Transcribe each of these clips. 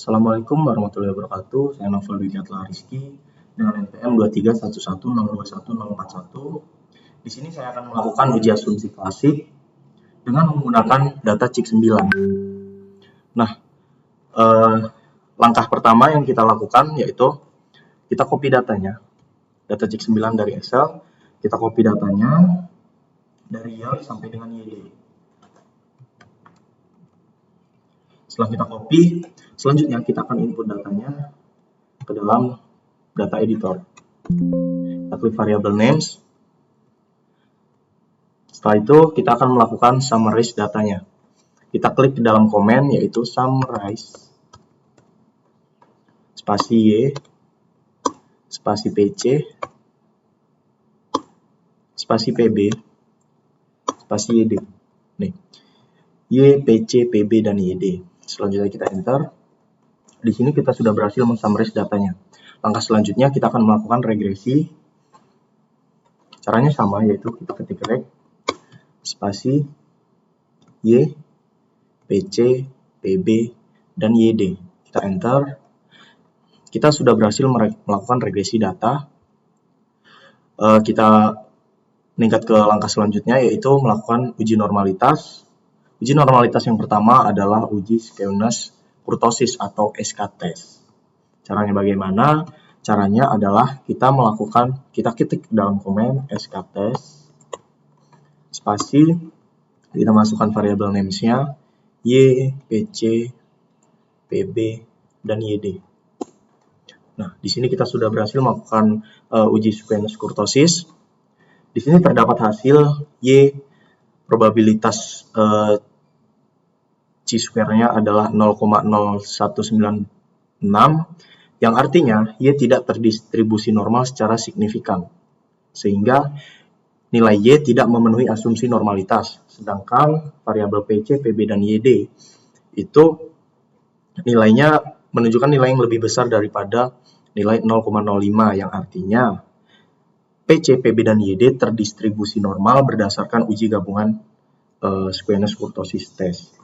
Assalamualaikum warahmatullahi wabarakatuh. Saya Novel Widyatla Rizky dengan NPM 231102141. Di sini saya akan melakukan uji asumsi klasik dengan menggunakan data CIK 9. Nah, langkah pertama yang kita lakukan yaitu kita copy datanya. Data CIK 9 dari Excel, kita copy datanya dari YAL sampai dengan YD. Setelah kita copy, selanjutnya kita akan input datanya ke dalam data editor. Kita klik variable names. Setelah itu kita akan melakukan summarize datanya. Kita klik ke dalam komen yaitu summarize spasi Y spasi PC spasi PB spasi YD. Nih. Y, PC, PB, dan YD. Selanjutnya kita enter. Di sini kita sudah berhasil mensummarize datanya. Langkah selanjutnya kita akan melakukan regresi. Caranya sama, yaitu kita ketik reg spasi Y, PC, PB, dan YD. Kita enter. Kita sudah berhasil melakukan regresi data. Kita meningkat ke langkah selanjutnya, yaitu melakukan uji normalitas. Uji normalitas yang pertama adalah uji skewness kurtosis atau SK-test. Caranya bagaimana? Caranya adalah kita ketik dalam komen SK-test spasi, kita masukkan variabel names-nya Y, PC, PB, dan YD. Nah, di sini kita sudah berhasil melakukan uji skewness kurtosis. Di sini terdapat hasil Y, probabilitas chi-square-nya adalah 0,0196, yang artinya Y tidak terdistribusi normal secara signifikan, sehingga nilai Y tidak memenuhi asumsi normalitas. Sedangkan variabel PC, PB, dan YD itu nilainya menunjukkan nilai yang lebih besar daripada nilai 0,05, yang artinya PC, PB, dan YD terdistribusi normal berdasarkan uji gabungan skewness kurtosis test.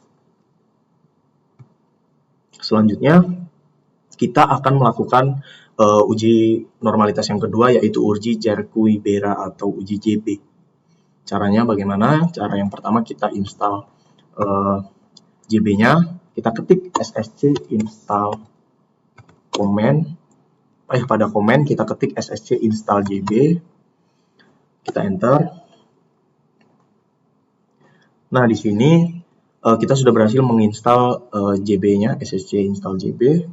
Selanjutnya, kita akan melakukan uji normalitas yang kedua, yaitu uji Jerky-Bera atau uji JB. Caranya bagaimana? Cara yang pertama kita install JB-nya, kita ketik ssc install komen. Pada komen kita ketik ssc install JB, kita enter. Nah, di sini kita sudah berhasil menginstal JB-nya, ssc install JB.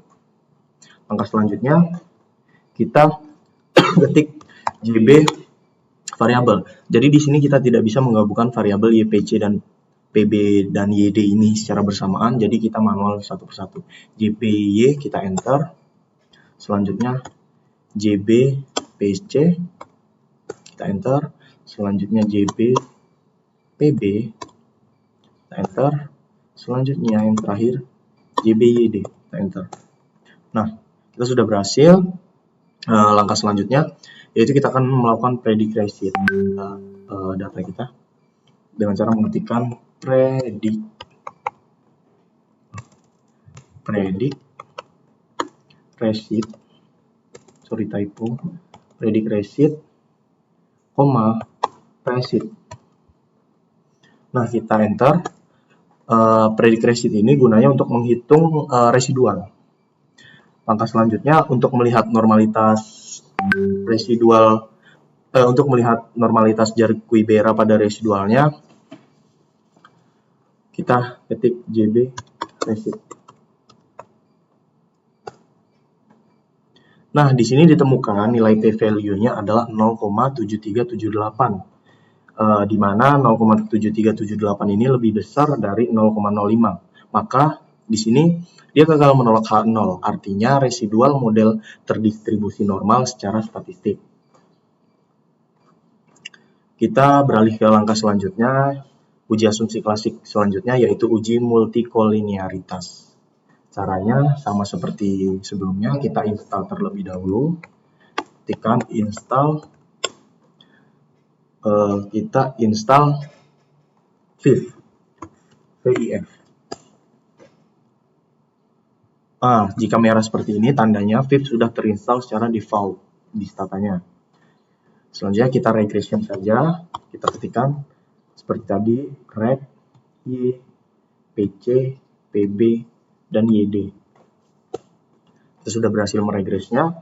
Langkah selanjutnya kita ketik JB variabel. Jadi di sini kita tidak bisa menggabungkan variabel YPC dan PB dan YD ini secara bersamaan, jadi kita manual satu persatu. JBY kita enter. Selanjutnya JB PC kita enter. Selanjutnya JB PB kita enter. Selanjutnya yang terakhir JBYD kita enter. Nah, kita sudah berhasil. Langkah selanjutnya yaitu kita akan melakukan predict data kita dengan cara mengetikkan predict receipt, receipt. Nah, kita enter. Predict receipt ini gunanya untuk menghitung residual. Langkah selanjutnya untuk melihat normalitas residual, untuk melihat normalitas Jerky-Bera pada residualnya, kita ketik JB receipt. Nah, di sini ditemukan nilai p-value-nya adalah 0,7378, di mana 0,7378 ini lebih besar dari 0,05. Maka di sini dia gagal menolak H0, artinya residual model terdistribusi normal secara statistik. Kita beralih ke langkah selanjutnya, uji asumsi klasik selanjutnya, yaitu uji multikolinearitas. Caranya sama seperti sebelumnya, kita install terlebih dahulu. Tekan install, kita install VIF. Jika merah seperti ini, tandanya Viv sudah terinstall secara default di statanya. Selanjutnya kita regression saja, kita ketikkan seperti tadi, reg, y, pc, pb, dan yd. Kita sudah berhasil meregresnya.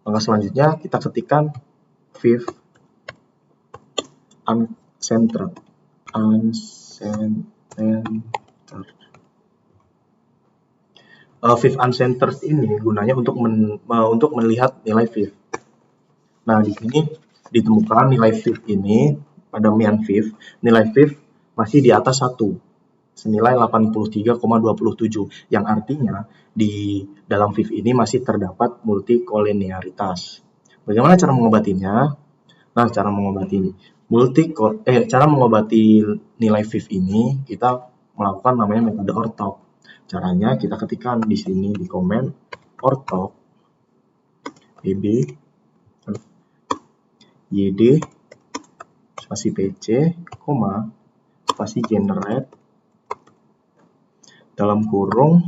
Langkah selanjutnya kita ketikkan Viv uncentered. Viv uncentered ini gunanya untuk melihat nilai Viv. Nah, di sini ditemukan nilai Viv ini pada mian Viv, nilai Viv masih di atas 1, senilai 83,27, yang artinya di dalam Viv ini masih terdapat multikolinearitas. Bagaimana cara mengobatinya? Nah, cara mengobati nilai Viv ini kita melakukan namanya metode ortok. Caranya kita ketikkan di sini di komen ortok pb yd spasi pc, spasi generate dalam kurung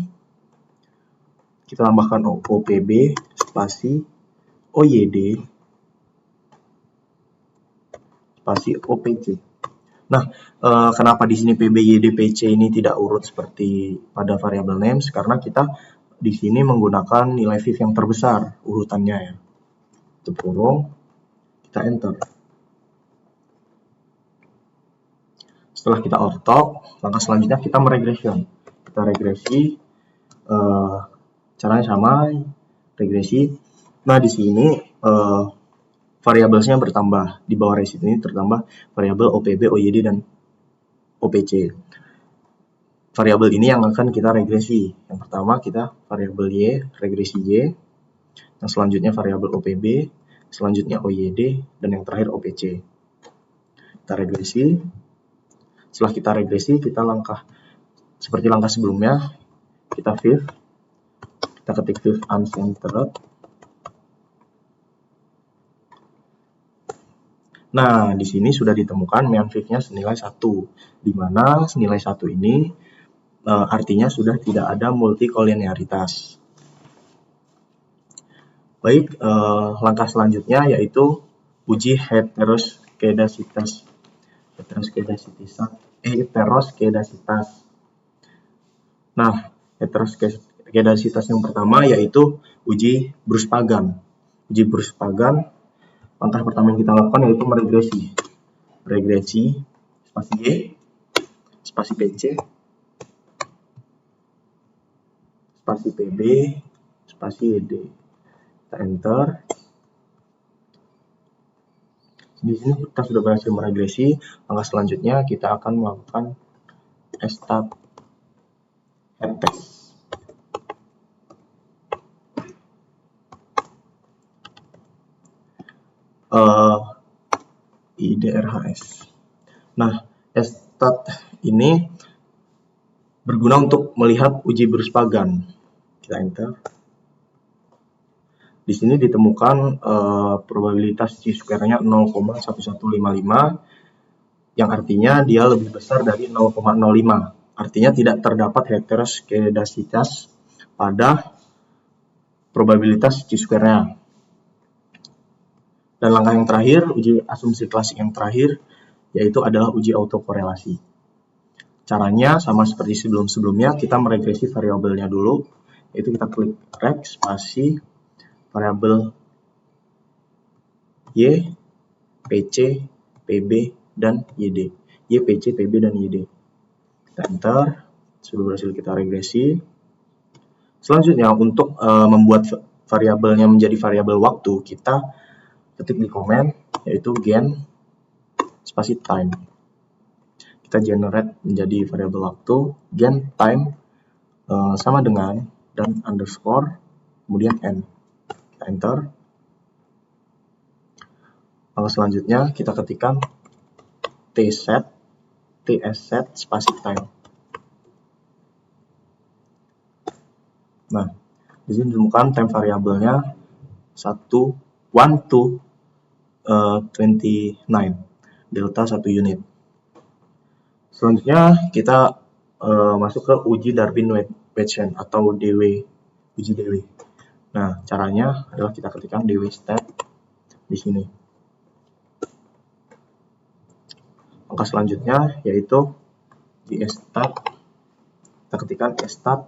kita tambahkan opb spasi oyd spasi opc. Nah, kenapa di sini pb, yd, pc ini tidak urut seperti pada variabel names? Karena kita di sini menggunakan nilai Viv yang terbesar urutannya ya. Tutup kurung, kita enter. Setelah kita ortok, langkah selanjutnya kita meregression. Kita regresi, caranya sama, regresi. Nah, di sini variabelnya bertambah. Di bawah resit ini tertambah variabel OPB, OYD, dan OPC. Variabel ini yang akan kita regresi. Yang pertama kita variabel Y, regresi Y. Yang selanjutnya variabel OPB, selanjutnya OYD, dan yang terakhir OPC. Kita regresi. Setelah kita regresi, kita seperti langkah sebelumnya, kita Viv. Kita ketik Viv uncentered. Nah, di sini sudah ditemukan mian Viv-nya senilai 1, di mana senilai 1 ini artinya sudah tidak ada multikolinearitas. Baik, langkah selanjutnya yaitu uji heteroskedasitas. Nah, heteroskedasitas yang pertama yaitu uji Bruce-Pagan. Uji Bruce-Pagan, langkah pertama yang kita lakukan yaitu meregresi. Regresi, spasi Y, spasi PC, spasi PB, spasi YD. Kita enter. Di sini kita sudah berhasil meregresi. Langkah selanjutnya kita akan melakukan stat head test. IDRHS. Nah, stat ini berguna untuk melihat uji Bruce-Pagan. Kita enter. Di sini ditemukan probabilitas chi-square-nya 0,1155, yang artinya dia lebih besar dari 0,05. Artinya tidak terdapat heteroskedasitas pada probabilitas chi-square-nya. Dan langkah yang terakhir, uji asumsi klasik yang terakhir, yaitu adalah uji autokorelasi. Caranya sama seperti sebelum-sebelumnya, kita meregresi variabelnya dulu, yaitu kita klik reg spasi variabel Y, PC, PB, dan YD. Y, PC, PB, dan YD. Kita enter, sudah berhasil kita regresi. Selanjutnya, untuk membuat variabelnya menjadi variabel waktu, kita ketik di komen, yaitu gen spasi time. Kita generate menjadi variabel waktu, gen time sama dengan, dan underscore, kemudian n. Kita enter. Lalu selanjutnya kita ketikkan tsset spasi time. Nah, di sini ditemukan time variabelnya 1 to 29, delta 1 unit. Selanjutnya kita masuk ke uji Darwin-Waite. batch atau DW, uji DW. Nah, caranya adalah kita ketikkan DW step di sini. Langkah selanjutnya yaitu di start, kita ketikkan start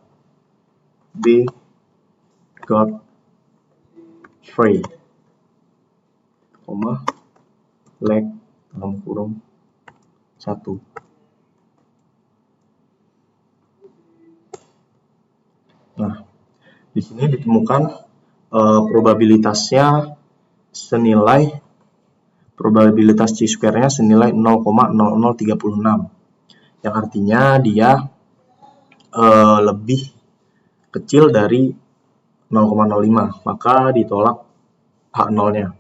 b dot free, leg dalam kurung 1. Nah, di sini ditemukan probabilitasnya senilai probabilitas chi-square-nya senilai 0,0036, yang artinya dia lebih kecil dari 0,05, maka ditolak H0-nya.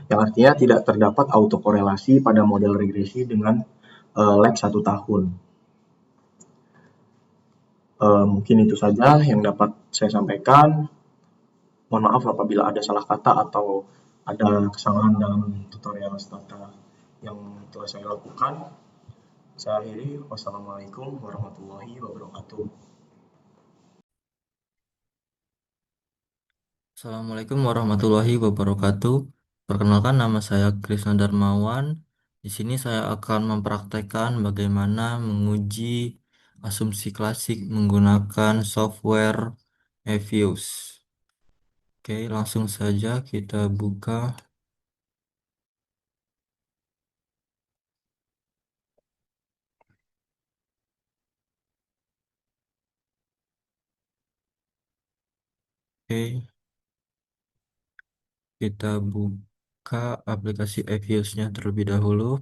Yang artinya tidak terdapat autokorelasi pada model regresi dengan lag 1 tahun. Mungkin itu saja yang dapat saya sampaikan. Mohon maaf apabila ada salah kata atau ada kesalahan dalam tutorial stata yang telah saya lakukan. Saya akhiri. Wassalamualaikum warahmatullahi wabarakatuh. Assalamualaikum warahmatullahi wabarakatuh. Perkenalkan, nama saya Krisna Darmawan. Di sini saya akan mempraktekkan bagaimana menguji asumsi klasik menggunakan software Evius. Oke, langsung saja kita buka. Oke, kita buka aplikasi Evius-nya terlebih dahulu.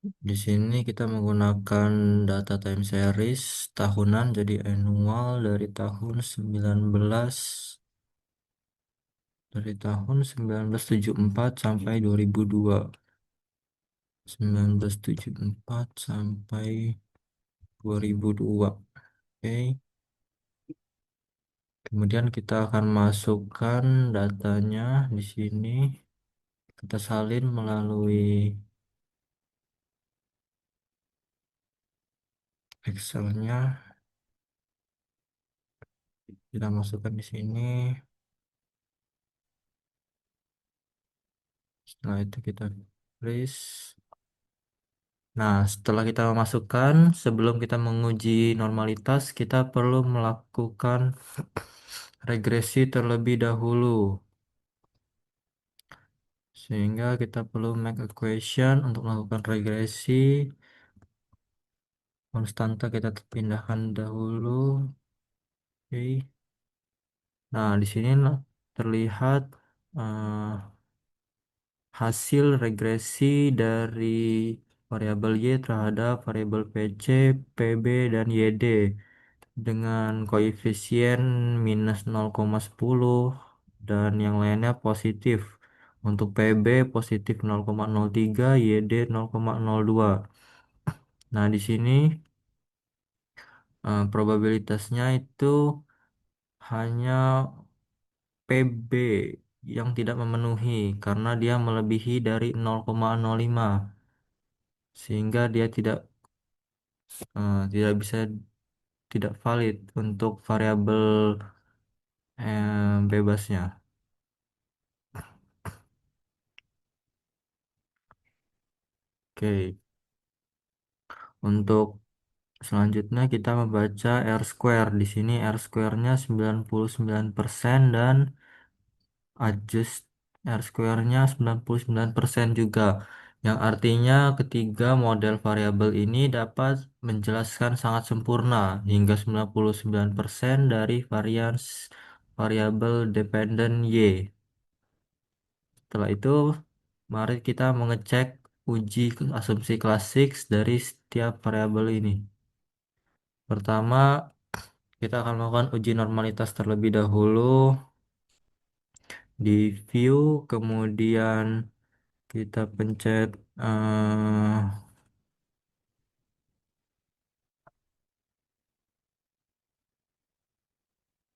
Di sini kita menggunakan data time series tahunan, jadi annual dari tahun 1974 sampai 2002. 1974 sampai 2002. Oke. Kemudian kita akan masukkan datanya di sini. Kita salin melalui Excel-nya. Kita masukkan di sini. Setelah itu kita freeze. Nah, setelah kita memasukkan, sebelum kita menguji normalitas, kita perlu melakukan regresi terlebih dahulu. Sehingga kita perlu make equation untuk melakukan regresi. Konstanta kita pindahkan dahulu. Oke. Nah, di sini terlihat eh, hasil regresi dari variabel Y terhadap variabel PC, PB, dan YD dengan koefisien minus 0,10 dan yang lainnya positif. Untuk PB positif 0,03, YD 0,02. Nah, di sini probabilitasnya itu hanya PB yang tidak memenuhi karena dia melebihi dari 0,05, sehingga dia tidak bisa, tidak valid untuk variabel bebasnya. Oke, untuk selanjutnya kita membaca R square. Di sini R square-nya 99% dan adjust R square-nya 99% juga. Yang artinya ketiga model variabel ini dapat menjelaskan sangat sempurna hingga 99% dari variabel dependen Y. Setelah itu, mari kita mengecek uji asumsi klasik dari setiap variabel ini. Pertama, kita akan melakukan uji normalitas terlebih dahulu di view, kemudian kita pencet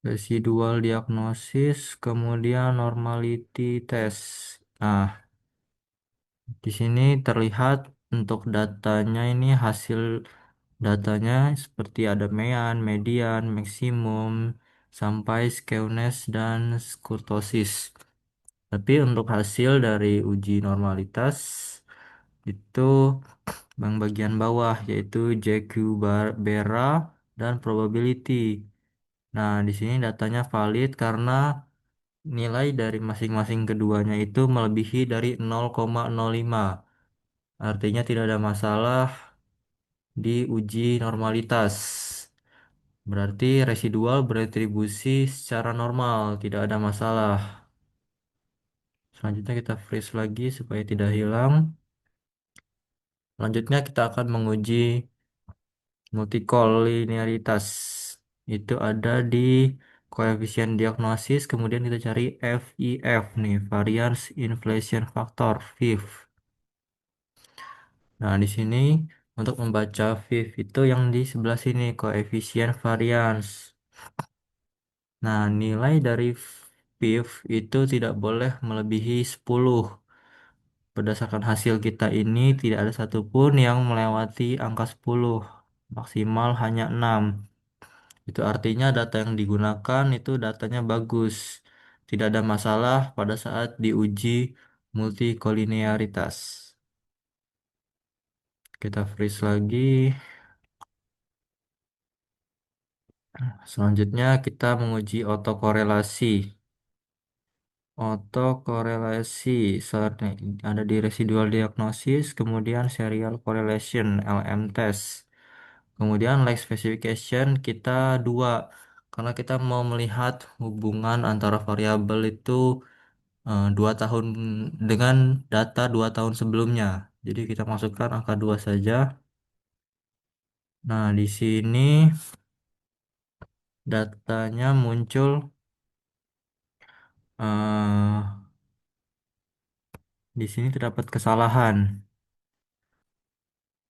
residual diagnosis, kemudian normality test. Nah, di sini terlihat untuk datanya ini hasil datanya seperti ada mean, median, maksimum, sampai skewness dan kurtosis. Tapi untuk hasil dari uji normalitas itu yang bagian bawah yaitu JQ Bera dan probability. Nah, di sini datanya valid karena nilai dari masing-masing keduanya itu melebihi dari 0,05. Artinya tidak ada masalah di uji normalitas. Berarti residual beretribusi secara normal, tidak ada masalah. Selanjutnya kita freeze lagi supaya tidak hilang. Selanjutnya kita akan menguji multikolinearitas. Itu ada di koefisien diagnosis, kemudian kita cari VIF nih, variance inflation factor, VIF. Nah, di sini untuk membaca VIF itu yang di sebelah sini, koefisien variance. Nah, nilai dari VIF itu tidak boleh melebihi 10. Berdasarkan hasil kita ini, tidak ada satupun yang melewati angka 10. Maksimal hanya 6. Itu artinya data yang digunakan itu datanya bagus. Tidak ada masalah pada saat diuji multikolinearitas. Kita freeze lagi. Selanjutnya kita menguji autokorelasi. Autokorelasi ada di residual diagnosis, kemudian serial correlation LM test. Kemudian like specification kita dua karena kita mau melihat hubungan antara variabel itu 2 tahun dengan data 2 tahun sebelumnya. Jadi kita masukkan angka 2 saja. Nah, di sini datanya muncul eh, di sini terdapat kesalahan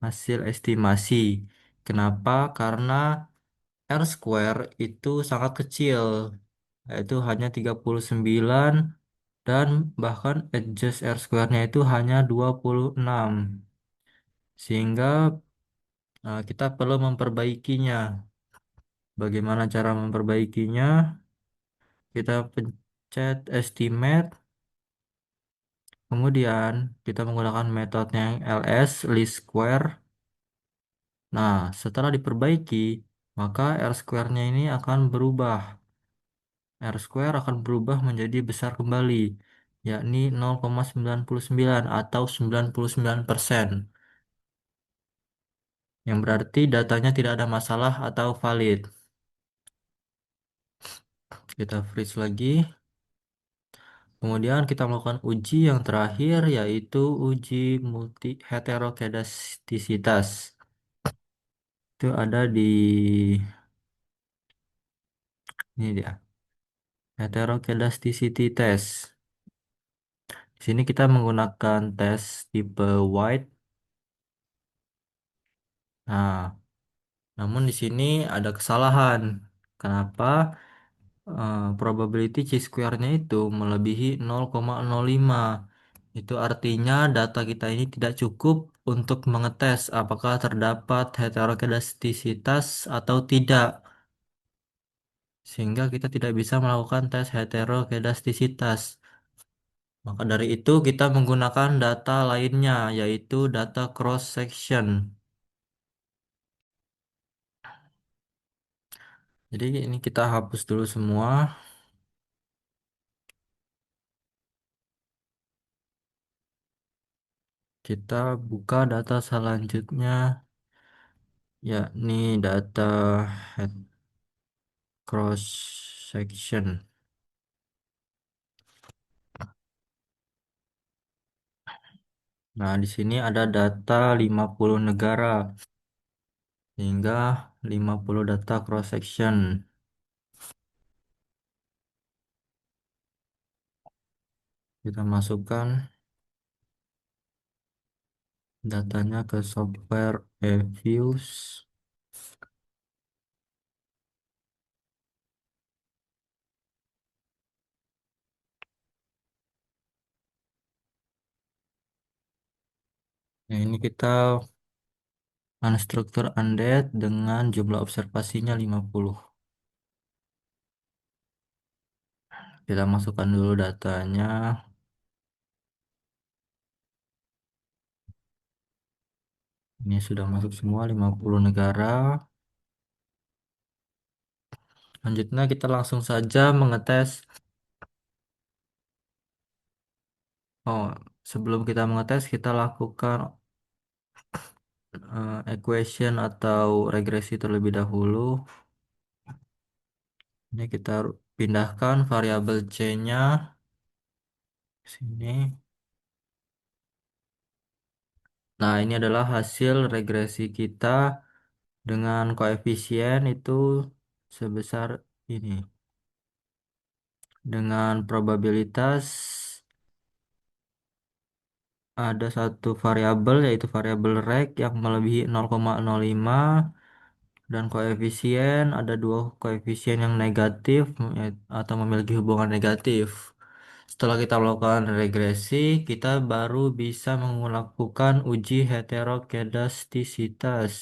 hasil estimasi. Kenapa? Karena R square itu sangat kecil, yaitu hanya 39 dan bahkan adjust R square-nya itu hanya 26. Sehingga kita perlu memperbaikinya. Bagaimana cara memperbaikinya? Kita pencet estimate, kemudian kita menggunakan metode yang ls, least square. Nah, setelah diperbaiki, maka R square-nya ini akan berubah. R square akan berubah menjadi besar kembali, yakni 0,99 atau 99%, yang berarti datanya tidak ada masalah atau valid. Kita freeze lagi. Kemudian kita melakukan uji yang terakhir yaitu uji multi heterokedastisitas. Itu ada di ini dia, heterokedasticity test. Di sini kita menggunakan tes tipe White. Nah, namun di sini ada kesalahan. Kenapa? Probability chi-square-nya itu melebihi 0,05. Itu artinya data kita ini tidak cukup untuk mengetes apakah terdapat heterokedastisitas atau tidak. Sehingga kita tidak bisa melakukan tes heterokedastisitas. Maka dari itu kita menggunakan data lainnya yaitu data cross section. Jadi ini kita hapus dulu semua. Kita buka data selanjutnya yakni data head cross section. Nah, di sini ada data 50 negara hingga 50 data cross section. Kita masukkan datanya ke software eViews. Nah, ini kita unstructured undead dengan jumlah observasinya 50. Kita masukkan dulu datanya. Ini sudah masuk semua 50 negara. Selanjutnya kita langsung saja mengetes. Oh, sebelum kita mengetes kita lakukan equation atau regresi terlebih dahulu. Ini kita pindahkan variabel C-nya ke sini. Nah, ini adalah hasil regresi kita dengan koefisien itu sebesar ini. Dengan probabilitas ada satu variabel yaitu variabel reg yang melebihi 0,05 dan koefisien ada dua koefisien yang negatif atau memiliki hubungan negatif. Setelah kita melakukan regresi, kita baru bisa melakukan uji heterokedastisitas.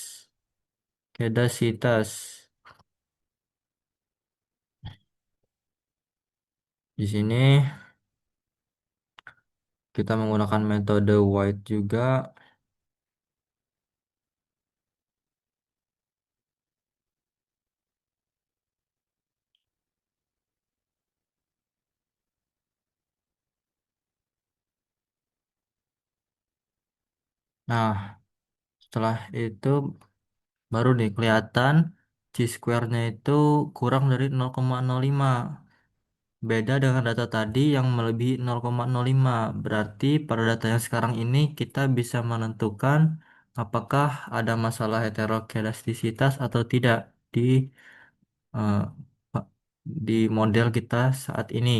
Kedasitas. Di sini kita menggunakan metode White juga. Nah, setelah itu baru nih kelihatan C-square-nya itu kurang dari 0,05. Beda dengan data tadi yang melebihi 0,05. Berarti pada data yang sekarang ini kita bisa menentukan apakah ada masalah heterokedastisitas atau tidak di eh, di model kita saat ini.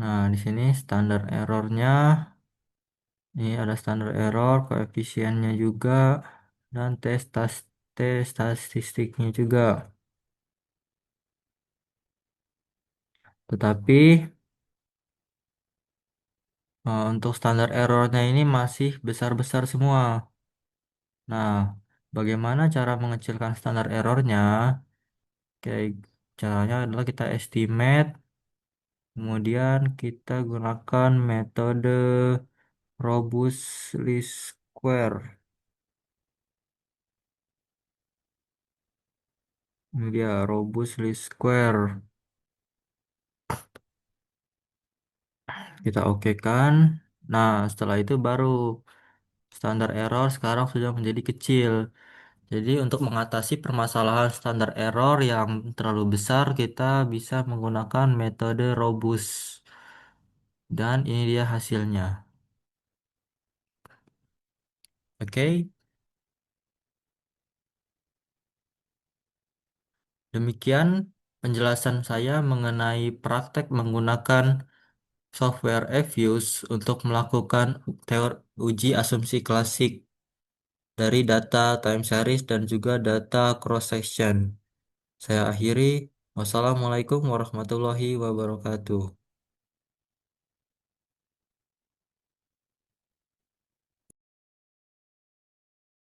Nah, di sini standar errornya, ini ada standar error, koefisiennya juga, dan tes statistiknya juga. Tetapi untuk standar errornya ini masih besar-besar semua. Nah, bagaimana cara mengecilkan standar errornya? Kayak caranya adalah kita estimate, kemudian kita gunakan metode robust least square. Ini dia robust least square. Kita oke kan. Nah, setelah itu baru standar error sekarang sudah menjadi kecil. Jadi untuk mengatasi permasalahan standar error yang terlalu besar, kita bisa menggunakan metode robust. Dan ini dia hasilnya. Oke, demikian penjelasan saya mengenai praktek menggunakan software Fuse untuk melakukan uji asumsi klasik dari data time series dan juga data cross section. Saya akhiri. Wassalamualaikum warahmatullahi wabarakatuh.